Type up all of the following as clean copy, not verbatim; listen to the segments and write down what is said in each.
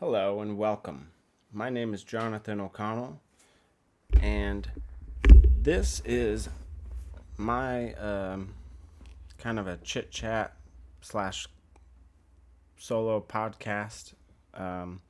Hello and welcome. My name is Jonathan O'Connell, and this is my kind of a chit chat slash solo podcast. Um,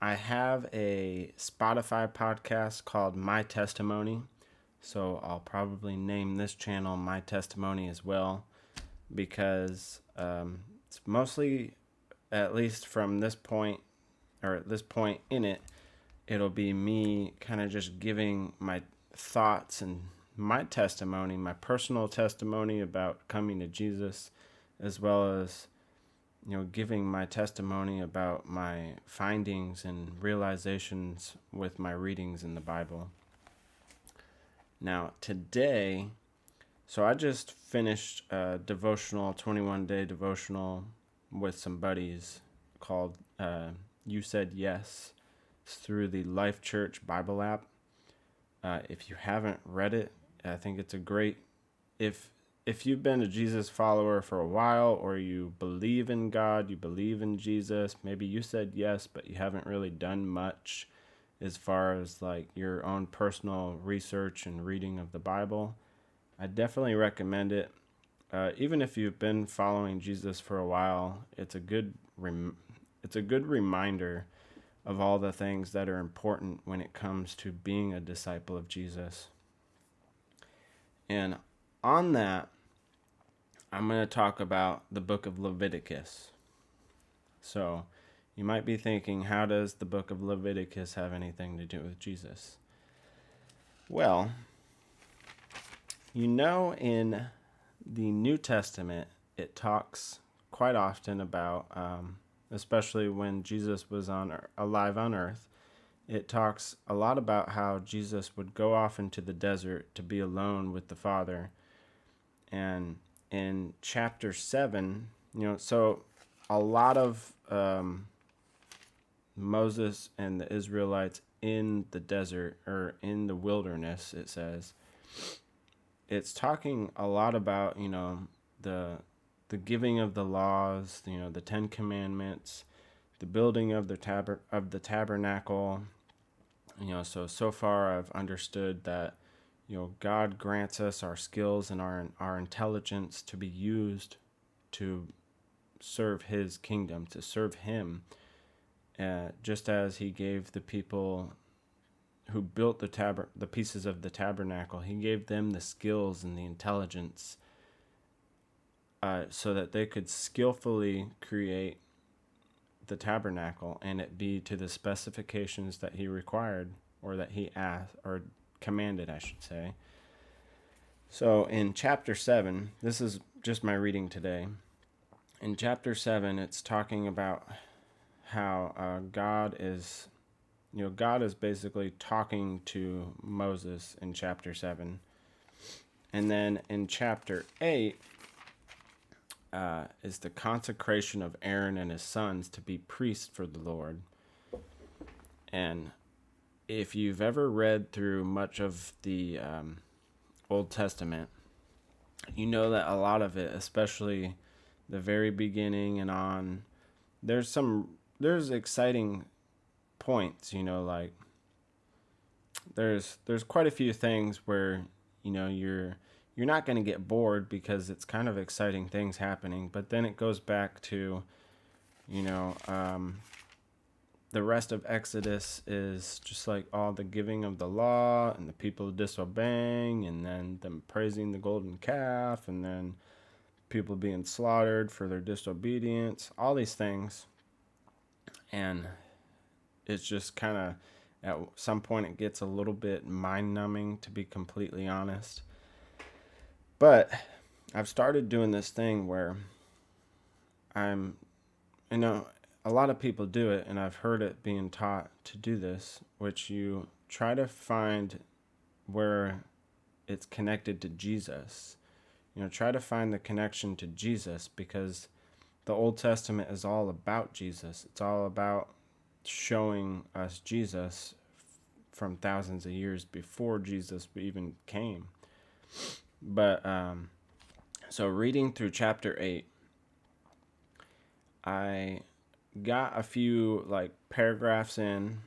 I have a Spotify podcast called My Testimony, so I'll probably name this channel My Testimony as well because it's mostly, at least from this point, or at this point in it, it'll be me kind of just giving my thoughts and my testimony, my personal testimony about coming to Jesus, as well as, giving my testimony about my findings and realizations with my readings in the Bible. Now, today, so I just finished a devotional, 21-day devotional with some buddies called You Said Yes. It's through the Life Church Bible app. If you haven't read it, I think it's a great, if you've been a Jesus follower for a while, or you believe in God, you believe in Jesus, maybe you said yes, but you haven't really done much as far as like your own personal research and reading of the Bible, I definitely recommend it. Even if you've been following Jesus for a while, it's a good reminder of all the things that are important when it comes to being a disciple of Jesus. And on that, I'm going to talk about the book of Leviticus. So you might be thinking, how does the book of Leviticus have anything to do with Jesus? Well, in the New Testament, it talks quite often about, especially when Jesus was alive on earth, it talks a lot about how Jesus would go off into the desert to be alone with the Father. And in chapter 7, so a lot of Moses and the Israelites in the desert, or in the wilderness, it says, it's talking a lot about, the giving of the laws, the 10 Commandments, the building of the tabernacle. So far I've understood that, God grants us our skills and our intelligence to be used to serve His kingdom, to serve Him, just as He gave the people who built the pieces of the tabernacle, He gave them the skills and the intelligence, so that they could skillfully create the tabernacle and it be to the specifications that He required, or that He asked, or commanded, I should say. So in chapter 7, this is just my reading today. In chapter 7, it's talking about how God is basically talking to Moses in chapter 7. And then in chapter 8 is the consecration of Aaron and his sons to be priests for the Lord. And if you've ever read through much of the Old Testament, you know that a lot of it, especially the very beginning and on, there's exciting points, like there's quite a few things where, you're not going to get bored because it's kind of exciting things happening. But then it goes back to, the rest of Exodus is just like all the giving of the law and the people disobeying, and then them praising the golden calf, and then people being slaughtered for their disobedience, all these things. And it's just kind of, at some point it gets a little bit mind-numbing, to be completely honest. But I've started doing this thing where a lot of people do it, and I've heard it being taught to do this, which you try to find where it's connected to Jesus. Try to find the connection to Jesus, because the Old Testament is all about Jesus. It's all about showing us Jesus from thousands of years before Jesus even came. But so reading through chapter 8, I got a few like paragraphs in.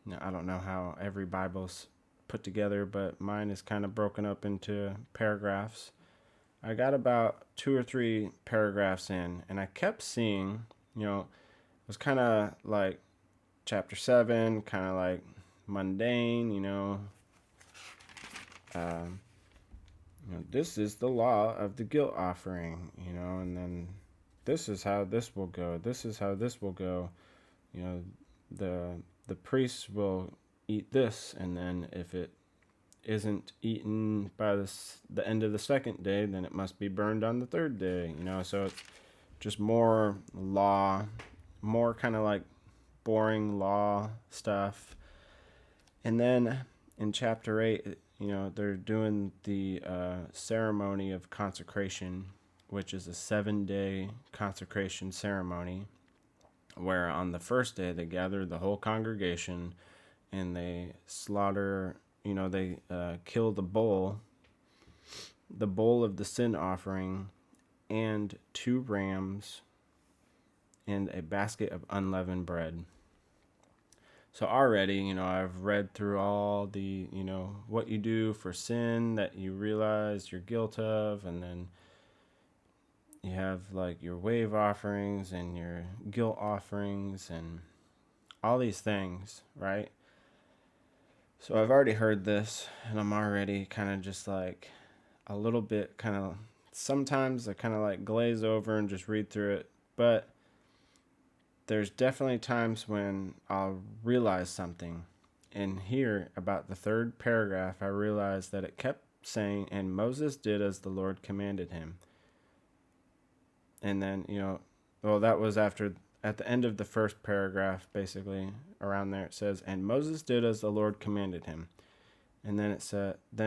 Now, I don't know how every Bible's put together, but mine is kind of broken up into paragraphs. I got about 2 or 3 paragraphs in, and I kept seeing, it was kind of like chapter 7, kind of like mundane, um, this is the law of the guilt offering, and then this is how this will go. This is how this will go. You know, the priests will eat this, and then if it isn't eaten by the end of the second day, then it must be burned on the third day. So it's just more law, more kind of like boring law stuff. And then in chapter 8, they're doing the ceremony of consecration, which is a 7-day consecration ceremony, where on the first day they gather the whole congregation and they slaughter, they kill the bull of the sin offering, and 2 rams and a basket of unleavened bread. So already, I've read through all the, what you do for sin that you realize you're guilt of, and then you have like your wave offerings and your guilt offerings and all these things, right? So I've already heard this, and I'm already kind of just like a little bit kind of, sometimes I kind of like glaze over and just read through it, but there's definitely times when I'll realize something. And here, about the 3rd paragraph, I realized that it kept saying, and Moses did as the Lord commanded him. And then, that was after, at the end of the 1st paragraph, basically, around there, it says, and Moses did as the Lord commanded him. And then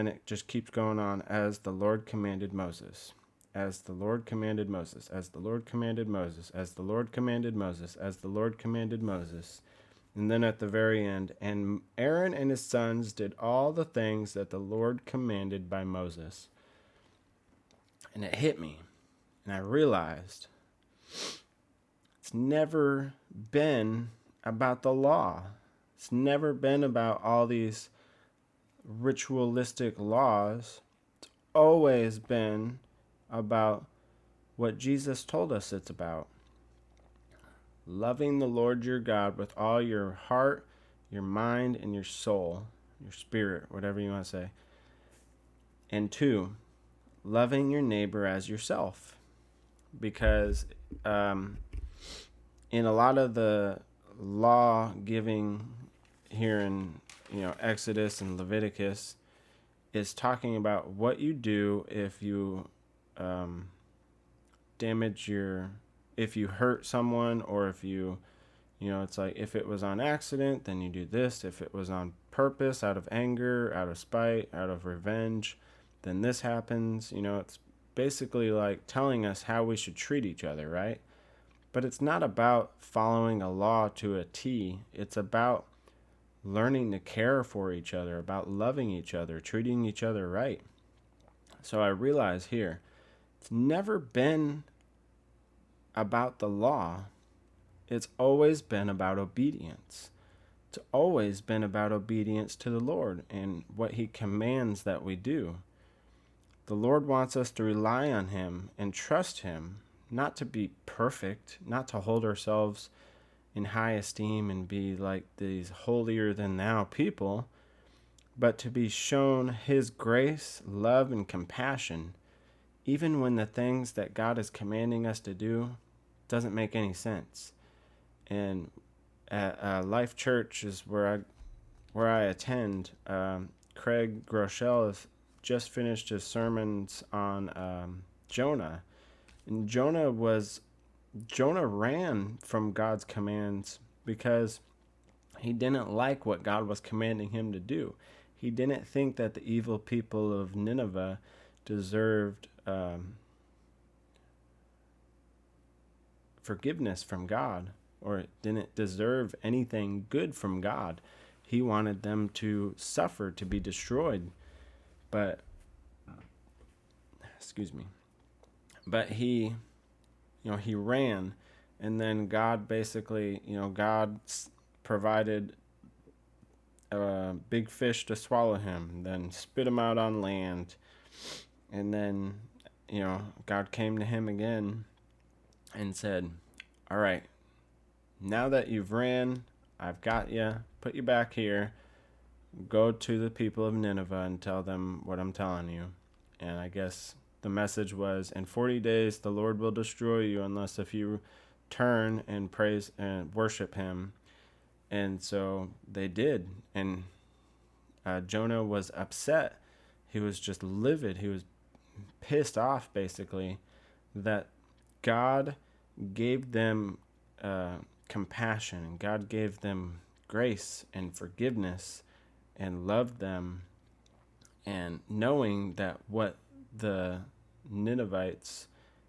it just keeps going on, as the Lord commanded Moses. As the Lord commanded Moses, as the Lord commanded Moses, as the Lord commanded Moses, as the Lord commanded Moses. And then at the very end, and Aaron and his sons did all the things that the Lord commanded by Moses. And it hit me, and I realized it's never been about the law. It's never been about all these ritualistic laws. It's always been about what Jesus told us it's about. Loving the Lord your God with all your heart, your mind, and your soul, your spirit, whatever you want to say. And 2, loving your neighbor as yourself. Because in a lot of the law giving here in Exodus and Leviticus is talking about what you do if you if you hurt someone, or if it's like, if it was on accident, then you do this. If it was on purpose, out of anger, out of spite, out of revenge, then this happens. It's basically like telling us how we should treat each other, right? But it's not about following a law to a T. It's about learning to care for each other, about loving each other, treating each other right. So I realize here, it's never been about the law. It's always been about obedience. It's always been about obedience to the Lord and what He commands that we do. The Lord wants us to rely on Him and trust Him, not to be perfect, not to hold ourselves in high esteem and be like these holier than thou people, but to be shown His grace, love, and compassion, even when the things that God is commanding us to do doesn't make any sense. And at Life Church is where I attend. Craig Groeschel has just finished his sermons on Jonah, and Jonah ran from God's commands because he didn't like what God was commanding him to do. He didn't think that the evil people of Nineveh deserved forgiveness from God, or didn't deserve anything good from God. He wanted them to suffer, to be destroyed. But he ran, And then God basically, God provided a big fish to swallow him, then spit him out on land. And then, God came to him again and said, all right, now that you've ran, I've got you, put you back here, go to the people of Nineveh and tell them what I'm telling you. And I guess the message was, in 40 days the Lord will destroy you unless if you turn and praise and worship him. And so they did. And Jonah was upset. He was just livid. He was pissed off, basically, that God gave them compassion. God gave them grace and forgiveness and loved them. And knowing that what the Ninevites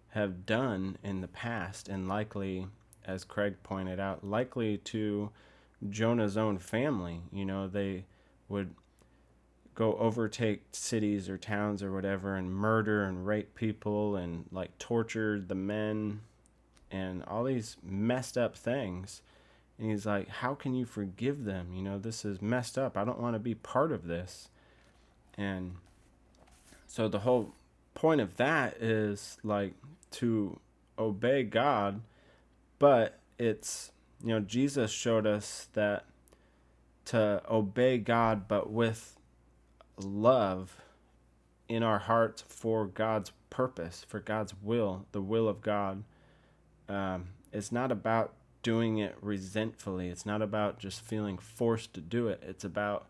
have done in the past, and likely, as Craig pointed out, likely to Jonah's own family, they would go overtake cities or towns or whatever and murder and rape people and like torture the men and all these messed up things. And he's like, how can you forgive them? This is messed up. I don't want to be part of this. And so the whole point of that is like to obey God, but it's, Jesus showed us that to obey God, but with love in our hearts for God's purpose, for God's will, the will of God. It's not about doing it resentfully. It's not about just feeling forced to do it. It's about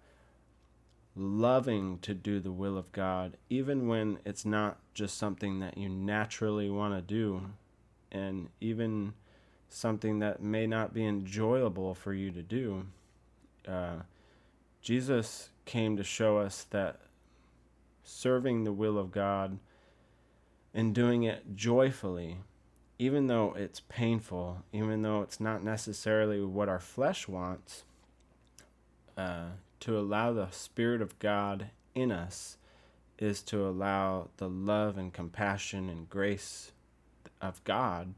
loving to do the will of God, even when it's not just something that you naturally want to do, and even something that may not be enjoyable for you to do. Jesus came to show us that serving the will of God and doing it joyfully, even though it's painful, even though it's not necessarily what our flesh wants, to allow the Spirit of God in us is to allow the love and compassion and grace of God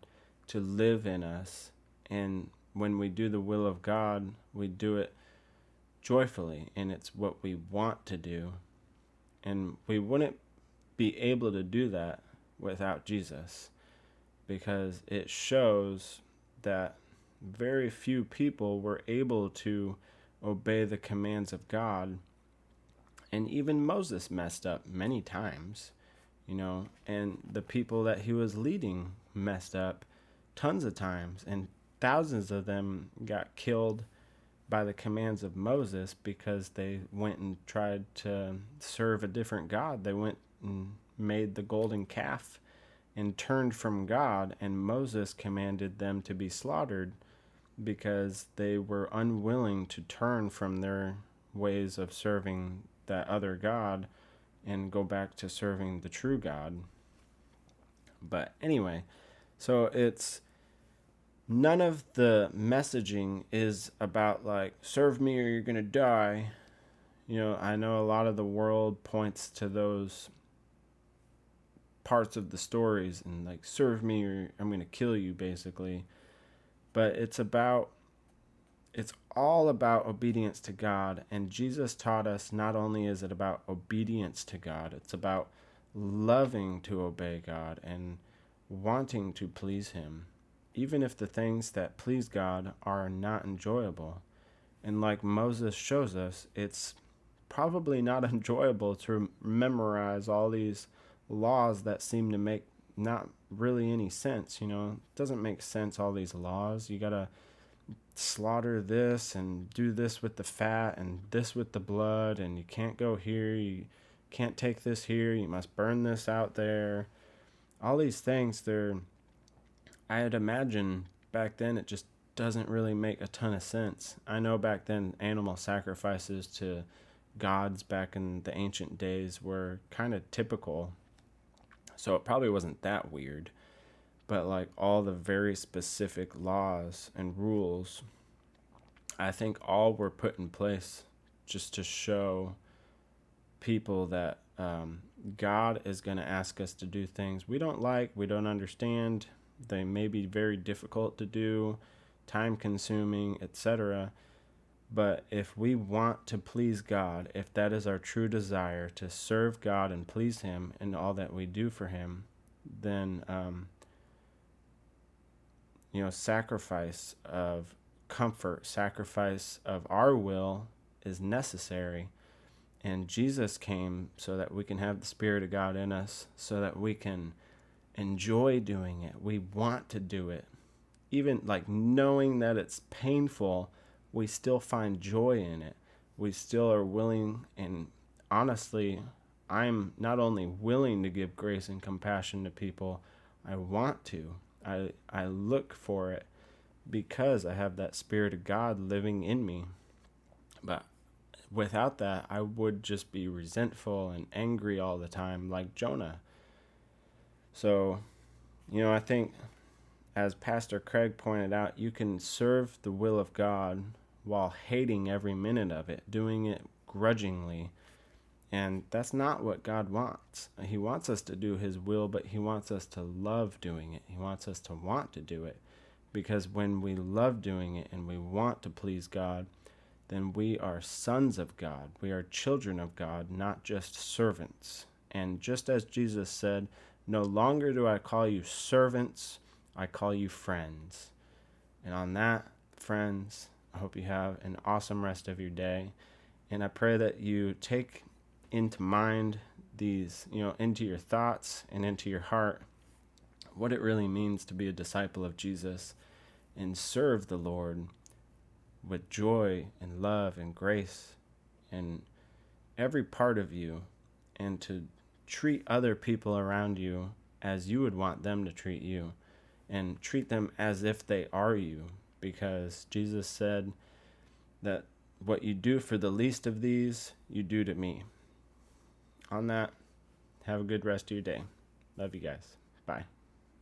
to live in us. And when we do the will of God, we do it joyfully, and it's what we want to do. And we wouldn't be able to do that without Jesus, because it shows that very few people were able to obey the commands of God. And even Moses messed up many times, and the people that he was leading messed up tons of times, and thousands of them got killed by the commands of Moses because they went and tried to serve a different God. They went and made the golden calf and turned from God, and Moses commanded them to be slaughtered because they were unwilling to turn from their ways of serving that other God and go back to serving the true God. But anyway, so it's none of the messaging is about like, serve me or you're going to die. I know a lot of the world points to those parts of the stories and like, serve me or I'm going to kill you, basically. But it's all about obedience to God. And Jesus taught us not only is it about obedience to God, it's about loving to obey God and wanting to please him, even if the things that please God are not enjoyable. And like Moses shows us, it's probably not enjoyable to memorize all these laws that seem to make not really any sense. It doesn't make sense, all these laws. You gotta slaughter this and do this with the fat and this with the blood, and you can't go here, you can't take this here, you must burn this out there. All these things, I'd imagine back then it just doesn't really make a ton of sense. I know back then animal sacrifices to gods back in the ancient days were kind of typical, so it probably wasn't that weird. But like all the very specific laws and rules, I think all were put in place just to show people that God is going to ask us to do things we don't like, we don't understand, They may be very difficult to do, time consuming, etc. But if we want to please God, if that is our true desire to serve God and please Him in all that we do for Him, then sacrifice of comfort, sacrifice of our will is necessary. And Jesus came so that we can have the Spirit of God in us, so that we can enjoy doing it. We want to do it. Even like knowing that it's painful, we still find joy in it. We still are willing, and honestly, I'm not only willing to give grace and compassion to people, I want to. I look for it because I have that Spirit of God living in me. But without that, I would just be resentful and angry all the time, like Jonah. So, I think, as Pastor Craig pointed out, you can serve the will of God while hating every minute of it, doing it grudgingly. And that's not what God wants. He wants us to do His will, but He wants us to love doing it. He wants us to want to do it. Because when we love doing it and we want to please God, then we are sons of God. We are children of God, not just servants. And just as Jesus said, no longer do I call you servants, I call you friends. And on that, friends, I hope you have an awesome rest of your day. And I pray that you take into mind these, into your thoughts and into your heart, what it really means to be a disciple of Jesus and serve the Lord with joy and love and grace and every part of you, and to treat other people around you as you would want them to treat you, and treat them as if they are you, because Jesus said that what you do for the least of these, you do to me. On that, have a good rest of your day. Love you guys. Bye.